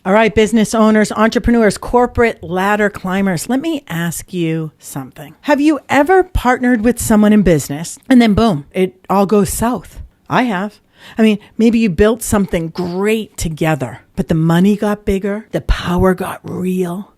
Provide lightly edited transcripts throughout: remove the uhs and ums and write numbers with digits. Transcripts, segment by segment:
All right, business owners, entrepreneurs, corporate ladder climbers, let me ask you something. Have you ever partnered with someone in business and then boom, it all goes south? I have. I mean, maybe you built something great together, but the money got bigger, the power got real,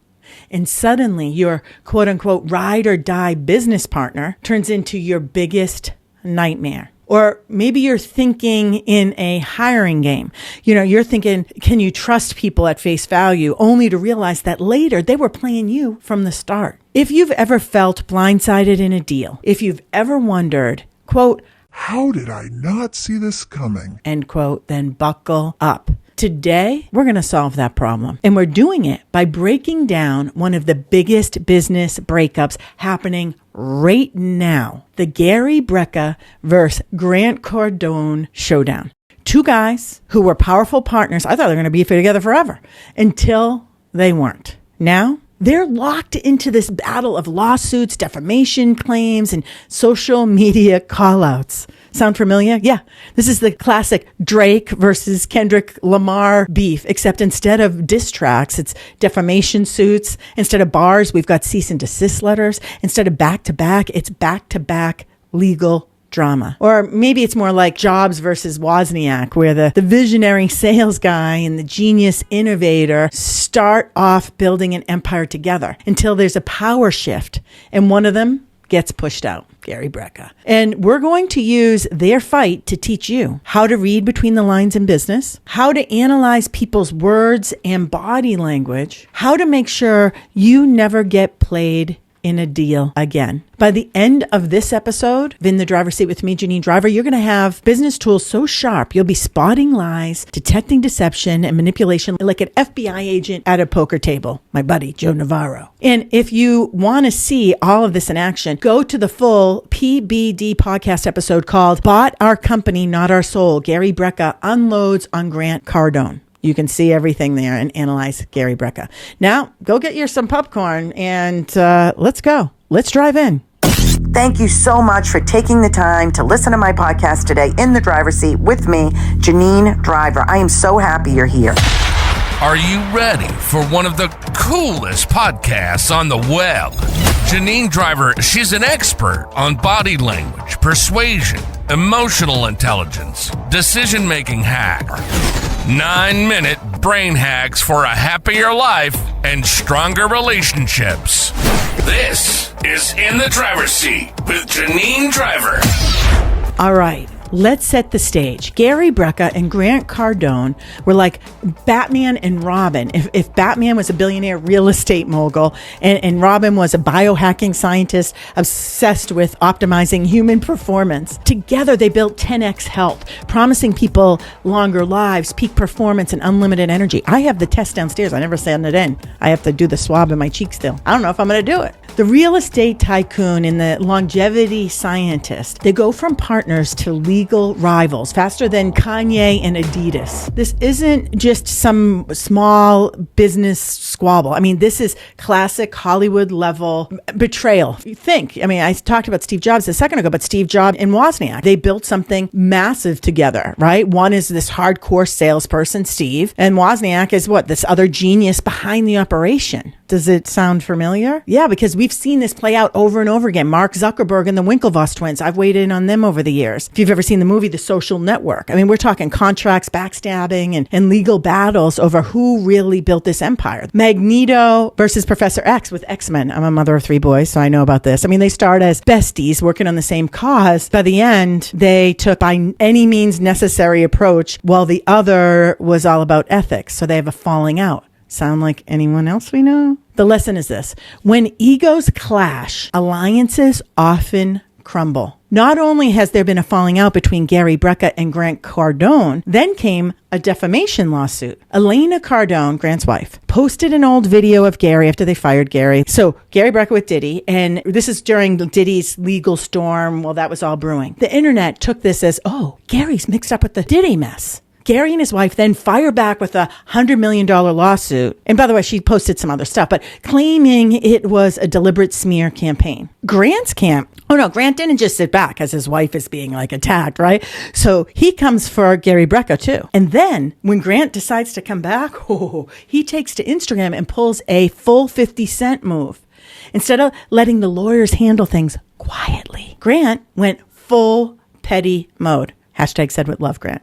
and suddenly your quote unquote ride or die business partner turns into your biggest nightmare. Or maybe you're thinking in a hiring game. You're thinking, can you trust people at face value, only to realize that later they were playing you from the start. If you've ever felt blindsided in a deal, if you've ever wondered, quote, how did I not see this coming? End quote, then buckle up. Today, we're going to solve that problem. And we're doing it by breaking down one of the biggest business breakups happening right now. The Gary Brecka versus Brecka-Cardone showdown. Two guys who were powerful partners. I thought they were going to be together forever until they weren't. Now, they're locked into this battle of lawsuits, defamation claims, and social media callouts. Sound familiar? Yeah. This is the classic Drake versus Kendrick Lamar beef, except instead of diss tracks, it's defamation suits. Instead of bars, we've got cease-and-desist letters. Instead of back-to-back, it's back-to-back legal drama. Or maybe it's more like Jobs versus Wozniak, where the visionary sales guy and the genius innovator start off building an empire together until there's a power shift and one of them gets pushed out, Gary Brecka. And we're going to use their fight to teach you how to read between the lines in business, how to analyze people's words and body language, how to make sure you never get played in a deal again. By the end of this episode, in the driver's seat with me, Janine Driver, you're going to have business tools so sharp, you'll be spotting lies, detecting deception and manipulation like an FBI agent at a poker table, my buddy, Joe Navarro. And if you want to see all of this in action, go to the full PBD podcast episode called Bought Our Company, Not Our Soul. Gary Brecka unloads on Brecka-Cardone. You can see everything there and analyze Gary Brecka. Now, go get you some popcorn and let's go. Let's drive in. Thank you so much for taking the time to listen to my podcast today in the driver's seat with me, Janine Driver. I am so happy you're here. Are you ready for one of the coolest podcasts on the web? Janine Driver, she's an expert on body language, persuasion, emotional intelligence, decision-making hack, 9-minute brain hacks for a happier life and stronger relationships. This is In the Driver's Seat with Janine Driver. All right. Let's set the stage. Gary Brecka and Brecka-Cardone were like Batman and Robin. If Batman was a billionaire real estate mogul and Robin was a biohacking scientist obsessed with optimizing human performance, together they built 10x Health, promising people longer lives, peak performance, and unlimited energy. I have the test downstairs. I never sent it in. I have to do the swab in my cheek still. I don't know if I'm going to do it. The real estate tycoon and the longevity scientist, they go from partners to legal rivals faster than Kanye and Adidas. This isn't just some small business squabble. I mean, this is classic Hollywood level betrayal. You think, I mean, I talked about Steve Jobs a second ago, but Steve Jobs and Wozniak, they built something massive together, right? One is this hardcore salesperson, Steve, and Wozniak is what? This other genius behind the operation. Does it sound familiar? Yeah, because we've seen this play out over and over again. Mark Zuckerberg and the Winklevoss twins. I've weighed in on them over the years. If you've ever seen the movie The Social Network, I mean, we're talking contracts, backstabbing, and legal battles over who really built this empire. Magneto versus Professor X with X-Men. I'm a mother of 3 boys, so I know about this. I mean, they start as besties working on the same cause. By the end, they took by any means necessary approach while the other was all about ethics. So they have a falling out. Sound like anyone else we know? The lesson is this. When egos clash, alliances often crumble. Not only has there been a falling out between Gary Brecka and Brecka-Cardone, then came a defamation lawsuit. Elena Cardone, Grant's wife, posted an old video of Gary after they fired Gary. So Gary Brecka with Diddy, and this is during Diddy's legal storm. Well, that was all brewing. The internet took this as, oh, Gary's mixed up with the Diddy mess. Gary and his wife then fire back with a $100 million lawsuit. And by the way, she posted some other stuff, but claiming it was a deliberate smear campaign. Grant didn't just sit back as his wife is being like attacked, right? So he comes for Gary Brecka too. And then when Grant decides to come back, he takes to Instagram and pulls a full 50 Cent move. Instead of letting the lawyers handle things quietly, Grant went full petty mode. Hashtag said with love, Grant.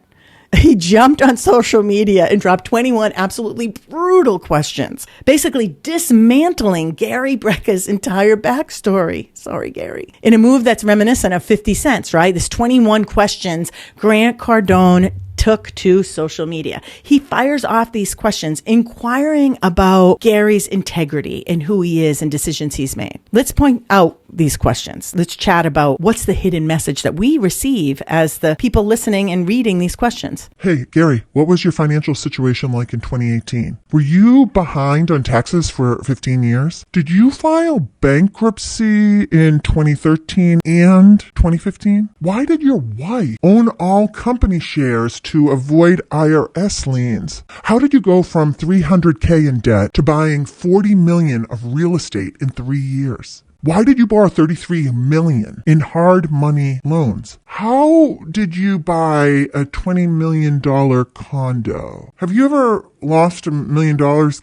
He jumped on social media and dropped 21 absolutely brutal questions, basically dismantling Gary Brecka's entire backstory. Sorry, Gary. In a move that's reminiscent of 50 Cent, right? This 21 questions Grant Cardone took to social media. He fires off these questions, inquiring about Gary's integrity and who he is and decisions he's made. Let's point out these questions. Let's chat about what's the hidden message that we receive as the people listening and reading these questions. Hey, Gary, what was your financial situation like in 2018? Were you behind on taxes for 15 years? Did you file bankruptcy in 2013 and 2015? Why did your wife own all company shares to avoid IRS liens? How did you go from $300K in debt to buying $40 million of real estate in 3 years? Why did you borrow $33 million in hard money loans? How did you buy a $20 million condo? Have you ever lost $1 million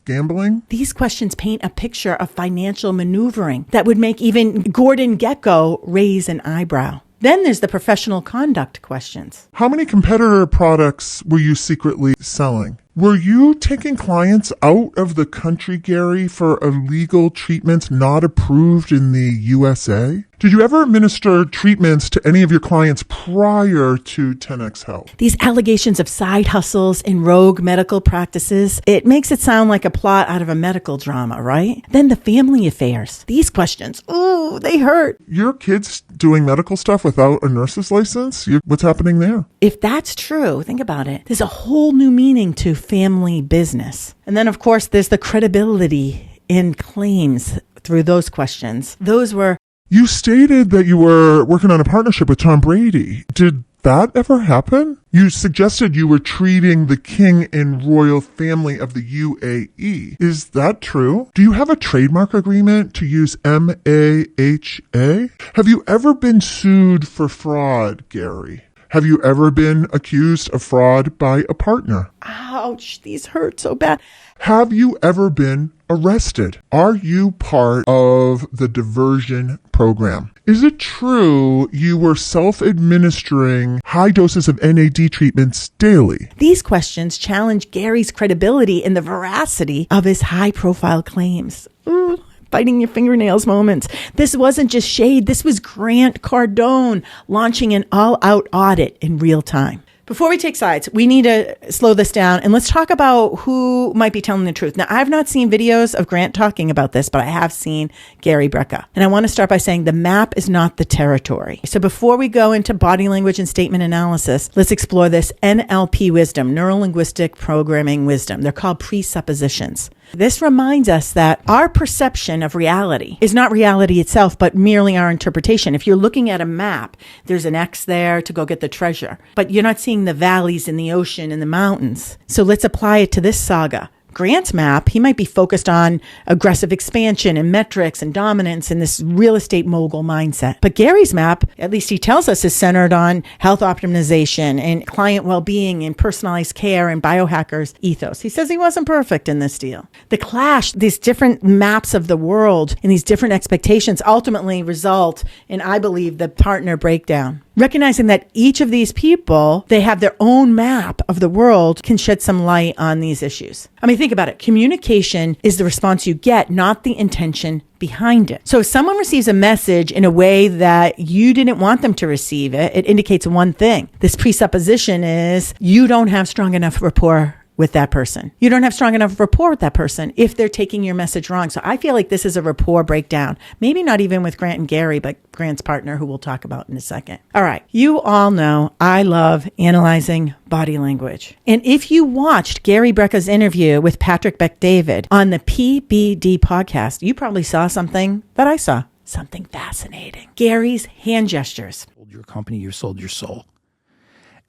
gambling? These questions paint a picture of financial maneuvering that would make even Gordon Gekko raise an eyebrow. Then there's the professional conduct questions. How many competitor products were you secretly selling? Were you taking clients out of the country, Gary, for illegal treatments not approved in the USA? Did you ever administer treatments to any of your clients prior to 10X Health? These allegations of side hustles and rogue medical practices, it makes it sound like a plot out of a medical drama, right? Then the family affairs. These questions, ooh, they hurt. Your kid's doing medical stuff without a nurse's license? What's happening there? If that's true, think about it. There's a whole new meaning to family business. And then, of course, there's the credibility in claims through those questions. Those were... You stated that you were working on a partnership with Tom Brady. Did that ever happen? You suggested you were treating the king and royal family of the UAE. Is that true? Do you have a trademark agreement to use MAHA? Have you ever been sued for fraud, Gary? Have you ever been accused of fraud by a partner? Ouch, these hurt so bad. Have you ever been arrested? Are you part of the diversion program? Is it true you were self-administering high doses of NAD treatments daily? These questions challenge Gary's credibility and the veracity of his high-profile claims. Ooh. Biting your fingernails moments. This wasn't just shade. This was Grant Cardone launching an all-out audit in real time. Before we take sides, we need to slow this down and let's talk about who might be telling the truth. Now, I've not seen videos of Grant talking about this, but I have seen Gary Brecka. And I want to start by saying the map is not the territory. So before we go into body language and statement analysis, let's explore this NLP wisdom, neuro-linguistic programming wisdom. They're called presuppositions. This reminds us that our perception of reality is not reality itself, but merely our interpretation. If you're looking at a map, there's an X there to go get the treasure, but you're not seeing the valleys and the ocean and the mountains. So let's apply it to this saga. Grant's map, he might be focused on aggressive expansion and metrics and dominance and this real estate mogul mindset. But Gary's map, at least he tells us, is centered on health optimization and client well-being and personalized care and biohackers ethos. He says he wasn't perfect in this deal. The clash, these different maps of the world and these different expectations ultimately result in, I believe, the partner breakdown. Recognizing that each of these people, they have their own map of the world, can shed some light on these issues. I mean, think about it. Communication is the response you get, not the intention behind it. So if someone receives a message in a way that you didn't want them to receive it, it indicates one thing. This presupposition is you don't have strong enough rapport with that person. You don't have strong enough rapport with that person if they're taking your message wrong. So I feel like this is a rapport breakdown. Maybe not even with Grant and Gary, but Grant's partner, who we'll talk about in a second. All right. You all know I love analyzing body language. And if you watched Gary Brecka's interview with Patrick Bet-David on the PBD podcast, you probably saw something that I saw. Something fascinating. Gary's hand gestures. Sold your company, you sold your soul.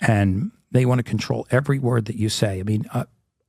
And They want to control every word that you say. I mean,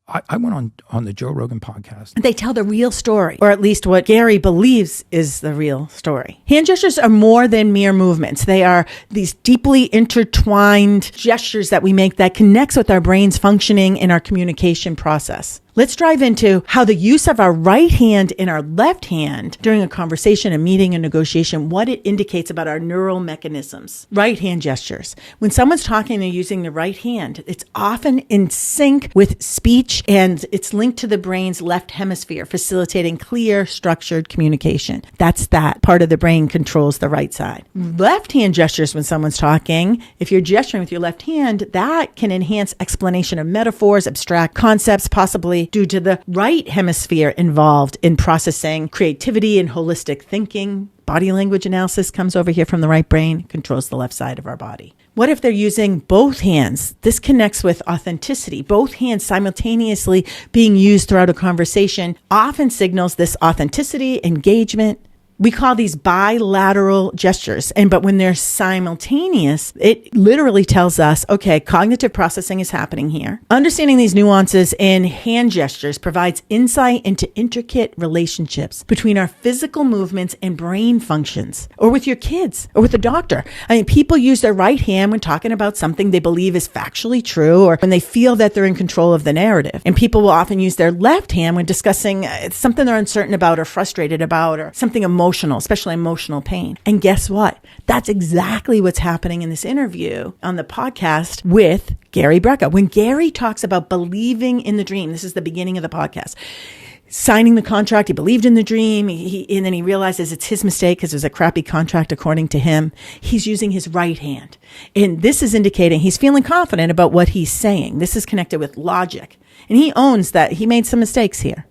I went on the Joe Rogan podcast. They tell the real story, or at least what Gary believes is the real story. Hand gestures are more than mere movements. They are these deeply intertwined gestures that we make that connects with our brain's functioning and our communication process. Let's dive into how the use of our right hand and our left hand during a conversation, a meeting, a negotiation, what it indicates about our neural mechanisms. Right hand gestures. When someone's talking and using the right hand, it's often in sync with speech and it's linked to the brain's left hemisphere, facilitating clear, structured communication. That's that part of the brain controls the right side. Left hand gestures when someone's talking, if you're gesturing with your left hand, that can enhance explanation of metaphors, abstract concepts, possibly due to the right hemisphere involved in processing creativity and holistic thinking. Body language analysis comes over here from the right brain, controls the left side of our body. What if they're using both hands? This connects with authenticity. Both hands simultaneously being used throughout a conversation often signals this authenticity, engagement. We call these bilateral gestures. But when they're simultaneous, it literally tells us, okay, cognitive processing is happening here. Understanding these nuances in hand gestures provides insight into intricate relationships between our physical movements and brain functions, or with your kids, or with a doctor. I mean, people use their right hand when talking about something they believe is factually true, or when they feel that they're in control of the narrative. And people will often use their left hand when discussing something they're uncertain about or frustrated about, or something emotional, especially emotional pain. And guess what? That's exactly what's happening in this interview on the podcast with Gary Brecka. When Gary talks about believing in the dream, this is the beginning of the podcast, signing the contract, he believed in the dream, and then he realizes it's his mistake because it was a crappy contract according to him. He's using his right hand. And this is indicating he's feeling confident about what he's saying. This is connected with logic. And he owns that he made some mistakes here.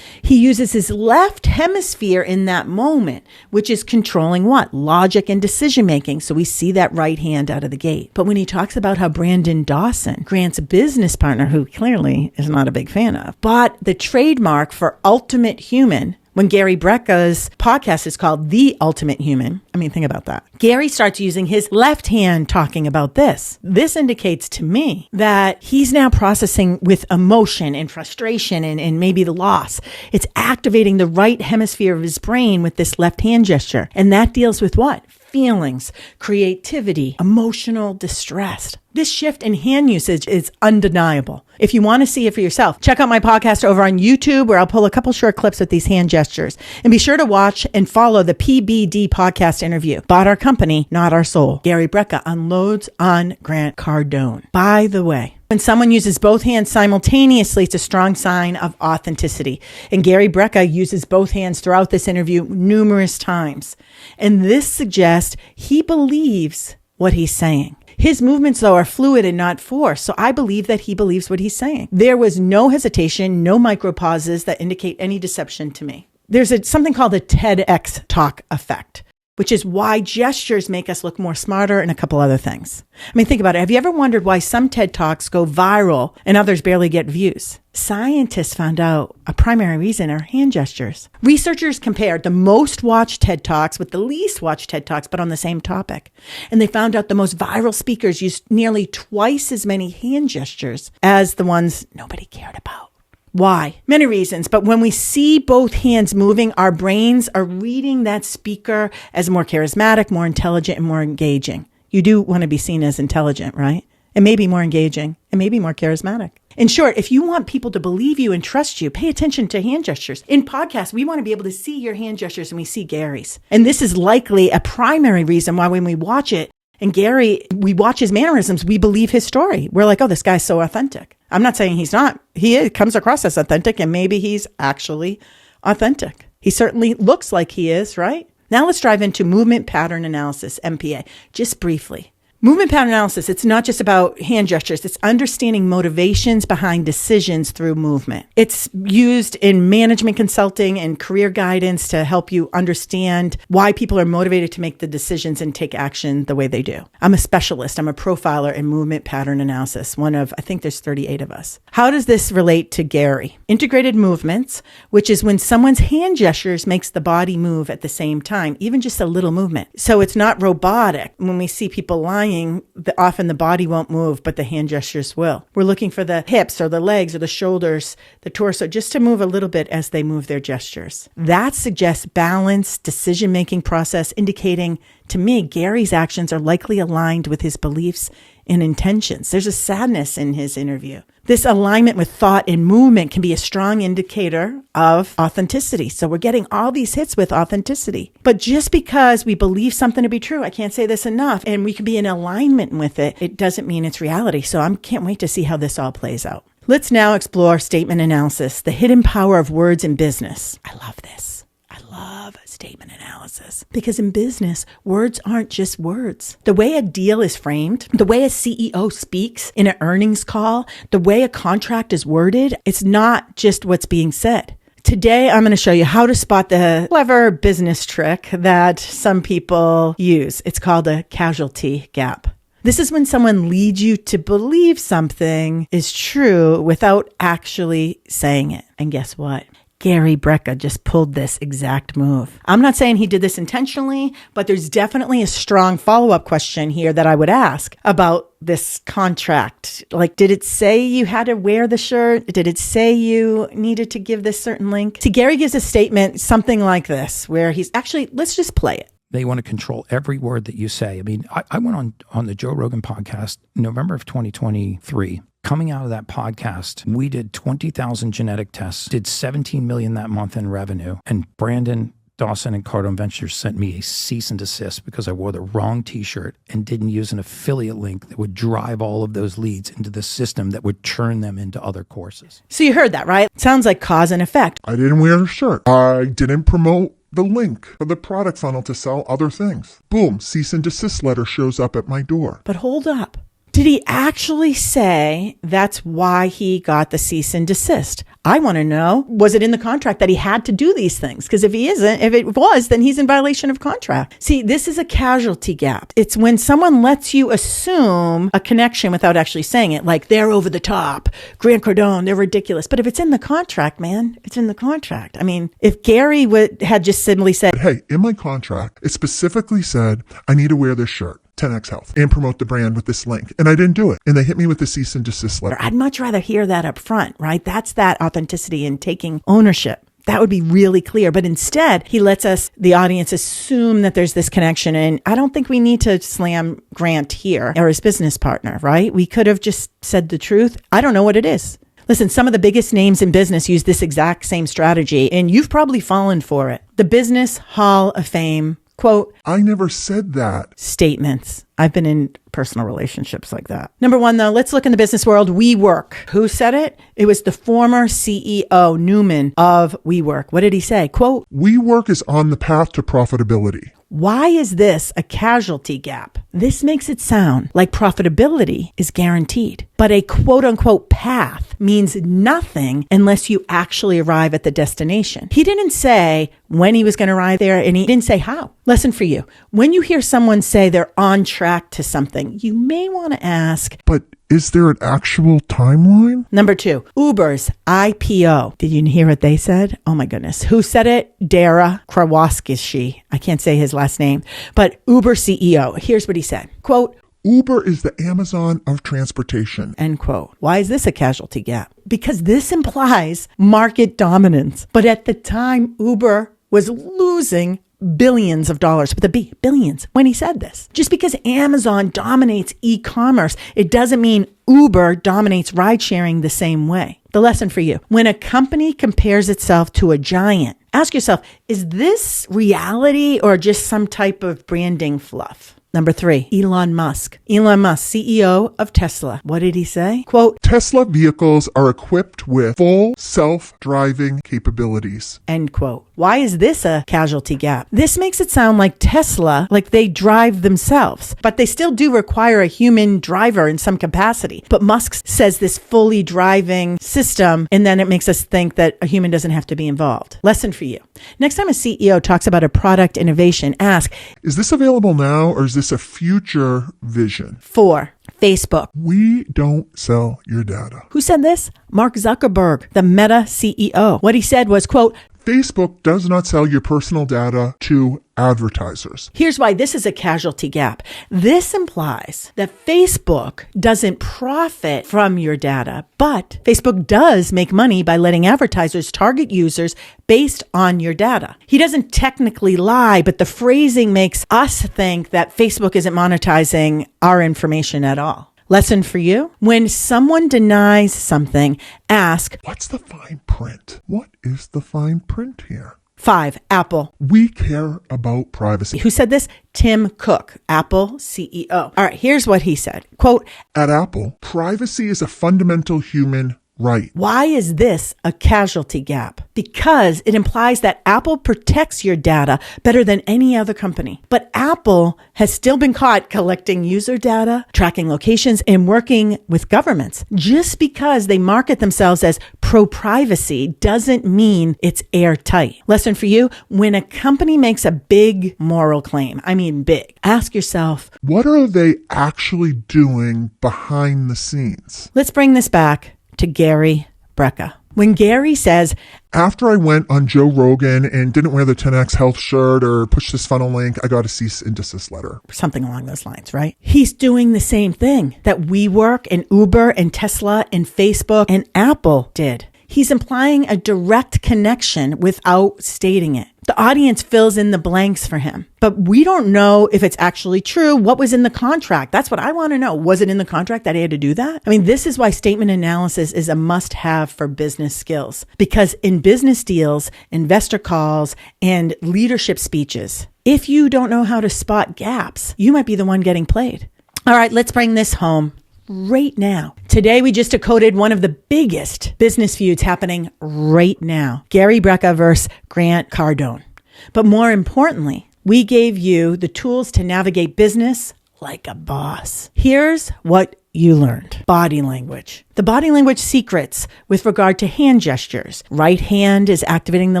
He uses his left hemisphere in that moment, which is controlling what? Logic and decision making. So we see that right hand out of the gate. But when he talks about how Brandon Dawson, Grant's business partner, who clearly is not a big fan of, bought the trademark for Ultimate Human, when Gary Brecka's podcast is called The Ultimate Human. I mean, think about that. Gary starts using his left hand talking about this. This indicates to me that he's now processing with emotion and frustration and maybe the loss. It's activating the right hemisphere of his brain with this left hand gesture. And that deals with what? Feelings, creativity, emotional distress. This shift in hand usage is undeniable. If you want to see it for yourself, check out my podcast over on YouTube, where I'll pull a couple short clips with these hand gestures. And be sure to watch and follow the PBD podcast interview. Bought our company, not our soul. Gary Brecka unloads on Grant Cardone. By the way, when someone uses both hands simultaneously, it's a strong sign of authenticity. And Gary Brecka uses both hands throughout this interview numerous times. And this suggests he believes what he's saying. His movements, though, are fluid and not forced, so I believe that he believes what he's saying. There was no hesitation, no micropauses that indicate any deception to me. There's something called the TEDx talk effect, which is why gestures make us look more smarter and a couple other things. I mean, think about it. Have you ever wondered why some TED Talks go viral and others barely get views? Scientists found out a primary reason are hand gestures. Researchers compared the most watched TED Talks with the least watched TED Talks, but on the same topic. And they found out the most viral speakers used nearly twice as many hand gestures as the ones nobody cared about. Why? Many reasons, but when we see both hands moving, our brains are reading that speaker as more charismatic, more intelligent, and more engaging. You do want to be seen as intelligent, right? And maybe more engaging, and maybe more charismatic. In short, if you want people to believe you and trust you, pay attention to hand gestures. In podcasts, we want to be able to see your hand gestures, and we see Gary's. And this is likely a primary reason why when we watch it, and Gary, we watch his mannerisms, we believe his story. We're like, oh, this guy's so authentic. I'm not saying he's not. He comes across as authentic, and maybe he's actually authentic. He certainly looks like he is, right? Now let's dive into movement pattern analysis, MPA, just briefly. Movement pattern analysis, it's not just about hand gestures. It's understanding motivations behind decisions through movement. It's used in management consulting and career guidance to help you understand why people are motivated to make the decisions and take action the way they do. I'm a specialist. I'm a profiler in movement pattern analysis, one of, I think there's 38 of us. How does this relate to Gary? Integrated movements, which is when someone's hand gestures makes the body move at the same time, even just a little movement. So it's not robotic. When we see people lying belonging, often the body won't move, but the hand gestures will. We're looking for the hips or the legs or the shoulders, the torso, just to move a little bit as they move their gestures. That suggests balanced decision-making process, indicating to me Gary's actions are likely aligned with his beliefs and intentions. There's a sadness in his interview. This alignment with thought and movement can be a strong indicator of authenticity. So we're getting all these hits with authenticity. But just because we believe something to be true, I can't say this enough, and we can be in alignment with it, it doesn't mean it's reality. So I can't wait to see how this all plays out. Let's now explore statement analysis, the hidden power of words in business. I love this. I love statement analysis because in business, words aren't just words. The way a deal is framed, the way a CEO speaks in an earnings call, the way a contract is worded, it's not just what's being said. Today, I'm going to show you how to spot the clever business trick that some people use. It's called a casualty gap. This is when someone leads you to believe something is true without actually saying it. And guess what? Gary Brecka just pulled this exact move. I'm not saying he did this intentionally, but there's definitely a strong follow-up question here that I would ask about this contract. Like, did it say you had to wear the shirt? Did it say you needed to give this certain link? See, Gary gives a statement, something like this, where he's actually, let's just play it. They want to control every word that you say. I mean, I went on the Joe Rogan podcast November of 2023. Coming out of that podcast, we did 20,000 genetic tests, did 17 million that month in revenue. And Brandon Dawson and Cardone Ventures sent me a cease and desist because I wore the wrong t-shirt and didn't use an affiliate link that would drive all of those leads into the system that would churn them into other courses. So you heard that, right? Sounds like cause and effect. I didn't wear the shirt. I didn't promote the link for the product funnel to sell other things. Boom, cease and desist letter shows up at my door. But hold up. Did he actually say that's why he got the cease and desist? I want to know, was it in the contract that he had to do these things? Because if it was, then he's in violation of contract. See, this is a casualty gap. It's when someone lets you assume a connection without actually saying it, like they're over the top, Grant Cardone, they're ridiculous. But if it's in the contract, man, it's in the contract. I mean, if Gary had just simply said, hey, in my contract, it specifically said I need to wear this shirt, 10X Health, and promote the brand with this link. And I didn't do it. And they hit me with the cease and desist letter. I'd much rather hear that up front, right? That's that authenticity and taking ownership. That would be really clear. But instead, he lets us, the audience, assume that there's this connection. And I don't think we need to slam Grant here or his business partner, right? We could have just said the truth. I don't know what it is. Listen, some of the biggest names in business use this exact same strategy, and you've probably fallen for it. The Business Hall of Fame, quote, I never said that. Statements. I've been in personal relationships like that. Number one, though, let's look in the business world. WeWork. Who said it? It was the former CEO, Newman, of WeWork. What did he say? Quote, WeWork is on the path to profitability. Why is this a casualty gap? This makes it sound like profitability is guaranteed, but a quote unquote path means nothing unless you actually arrive at the destination. He didn't say when he was going to arrive there, and he didn't say how. Lesson for you. When you hear someone say they're on track to something, you may want to ask, but is there an actual timeline? Number two, Uber's IPO. Did you hear what they said? Oh my goodness. Who said it? Dara Krawaskishi. I can't say his last name, but Uber CEO. Here's what he said. Quote, Uber is the Amazon of transportation. End quote. Why is this a casualty gap? Because this implies market dominance. But at the time, Uber was losing billions of dollars, with a B, billions, when he said this. Just because Amazon dominates e-commerce, it doesn't mean Uber dominates ride sharing the same way. The lesson for you, when a company compares itself to a giant, ask yourself, is this reality or just some type of branding fluff? Number three, Elon Musk. Elon Musk, CEO of Tesla. What did he say? Quote, Tesla vehicles are equipped with full self-driving capabilities. End quote. Why is this a casualty gap? This makes it sound like Tesla, like they drive themselves, but they still do require a human driver in some capacity. But Musk says this fully driving system, and then it makes us think that a human doesn't have to be involved. Lesson for you. Next time a CEO talks about a product innovation, ask, is this available now or is this a future vision? 4. Facebook. We don't sell your data. Who said this? Mark Zuckerberg, the Meta CEO. What he said was, quote, Facebook does not sell your personal data to advertisers. Here's why this is a casualty gap. This implies that Facebook doesn't profit from your data, but Facebook does make money by letting advertisers target users based on your data. He doesn't technically lie, but the phrasing makes us think that Facebook isn't monetizing our information at all. Lesson for you: when someone denies something, ask, what's the fine print? What is the fine print here? 5. Apple. We care about privacy. Who said this? Tim Cook, Apple CEO. All right, here's what he said. Quote, at Apple, privacy is a fundamental human right. Why is this a casualty gap? Because it implies that Apple protects your data better than any other company. But Apple has still been caught collecting user data, tracking locations, and working with governments. Just because they market themselves as pro-privacy doesn't mean it's airtight. Lesson for you: when a company makes a big moral claim, I mean big, ask yourself, what are they actually doing behind the scenes? Let's bring this back to Gary Brecka. When Gary says, after I went on Joe Rogan and didn't wear the 10X health shirt or push this funnel link, I got a cease-and-desist letter. Something along those lines, right? He's doing the same thing that WeWork and Uber and Tesla and Facebook and Apple did. He's implying a direct connection without stating it. The audience fills in the blanks for him, but we don't know if it's actually true. What was in the contract? That's what I want to know. Was it in the contract that he had to do that? I mean, this is why statement analysis is a must-have for business skills, because in business deals, investor calls, and leadership speeches, if you don't know how to spot gaps, you might be the one getting played. All right, let's bring this home right now. Today, we just decoded one of the biggest business feuds happening right now. Gary Brecka versus Grant-Cardone. But more importantly, we gave you the tools to navigate business like a boss. Here's what you learned. Body language. The body language secrets with regard to hand gestures. Right hand is activating the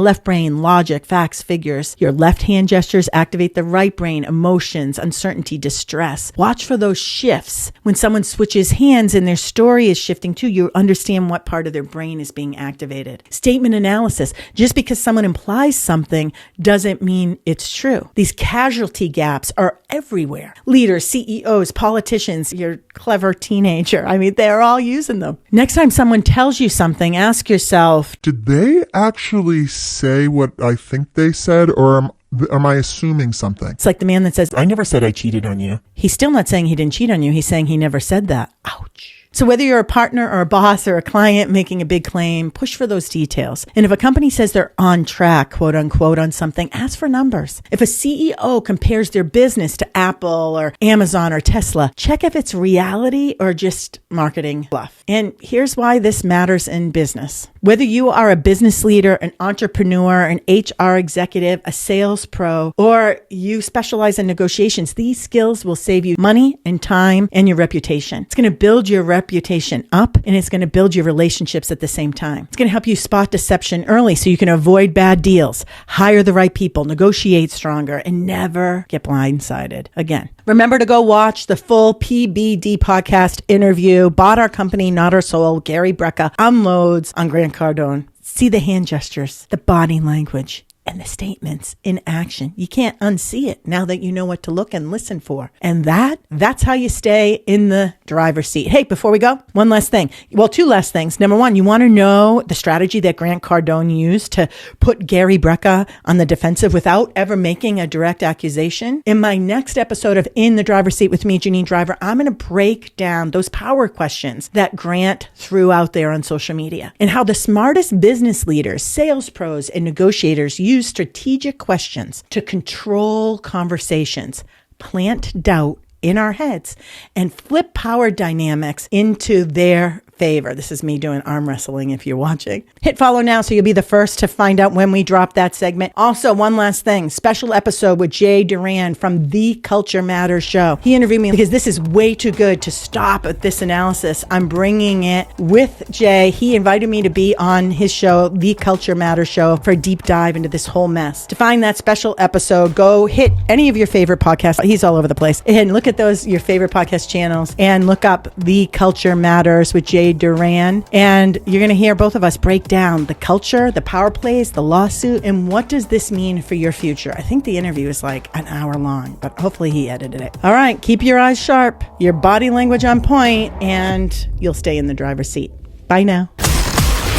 left brain, logic, facts, figures. Your left hand gestures activate the right brain, emotions, uncertainty, distress. Watch for those shifts. When someone switches hands and their story is shifting too, you understand what part of their brain is being activated. Statement analysis. Just because someone implies something doesn't mean it's true. These casualty gaps are everywhere. Leaders, CEOs, politicians, your clever teenager. I mean, they're all using them. Next time someone tells you something, ask yourself, did they actually say what I think they said, or am I assuming something? It's like the man that says, I never said I cheated on you. He's still not saying he didn't cheat on you. He's saying he never said that. Ouch. So whether you're a partner or a boss or a client making a big claim, push for those details. And if a company says they're on track, quote unquote, on something, ask for numbers. If a CEO compares their business to Apple or Amazon or Tesla, check if it's reality or just marketing bluff. And here's why this matters in business. Whether you are a business leader, an entrepreneur, an HR executive, a sales pro, or you specialize in negotiations, these skills will save you money and time and your reputation. It's going to build your reputation up, and it's going to build your relationships at the same time. It's going to help you spot deception early so you can avoid bad deals, hire the right people, negotiate stronger, and never get blindsided again. Remember to go watch the full PBD podcast interview, Bought Our Company, Not Our Soul, Gary Brecka unloads on Grant-Cardone. See the hand gestures, the body language, and the statements in action. You can't unsee it now that you know what to look and listen for. And that's how you stay in the driver's seat. Hey, before we go, one last thing. Well, two last things. Number one, you want to know the strategy that Grant-Cardone used to put Gary Brecka on the defensive without ever making a direct accusation? In my next episode of In the Driver's Seat with me, Janine Driver, I'm going to break down those power questions that Grant threw out there on social media and how the smartest business leaders, sales pros, and negotiators use strategic questions to control conversations, plant doubt in our heads, and flip power dynamics into their favor. This is me doing arm wrestling if you're watching. Hit follow now so you'll be the first to find out when we drop that segment. Also, one last thing, special episode with Jay Duran from The Culture Matters Show. He interviewed me because this is way too good to stop at this analysis. I'm bringing it with Jay. He invited me to be on his show, The Culture Matters Show, for a deep dive into this whole mess. To find that special episode, go hit any of your favorite podcasts. He's all over the place. And look at those, your favorite podcast channels, and look up The Culture Matters with Jay aka Duran, and you're going to hear both of us break down the culture, the power plays, the lawsuit, and what does this mean for your future. I think the interview is like an hour long, but hopefully he edited it. All right, keep your eyes sharp, your body language on point, and you'll stay in the driver's seat. Bye now.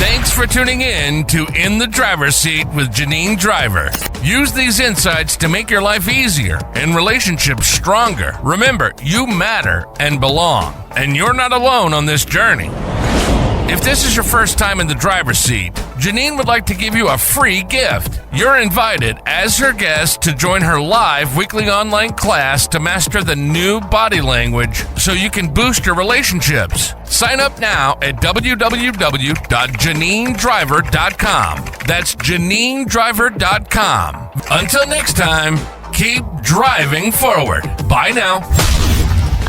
Thanks for tuning in to In the Driver's Seat with Janine Driver. Use these insights to make your life easier and relationships stronger. Remember, you matter and belong, and you're not alone on this journey. If this is your first time in the driver's seat, Janine would like to give you a free gift. You're invited as her guest to join her live weekly online class to master the new body language so you can boost your relationships. Sign up now at www.janinedriver.com. That's janinedriver.com. Until next time, keep driving forward. Bye now.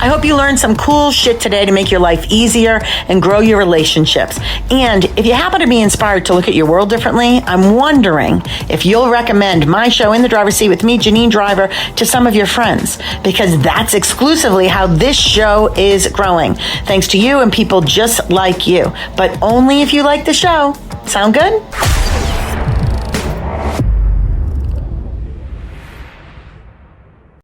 I hope you learned some cool shit today to make your life easier and grow your relationships. And if you happen to be inspired to look at your world differently, I'm wondering if you'll recommend my show In the Driver's Seat with me, Janine Driver, to some of your friends, because that's exclusively how this show is growing. Thanks to you and people just like you, but only if you like the show. Sound good?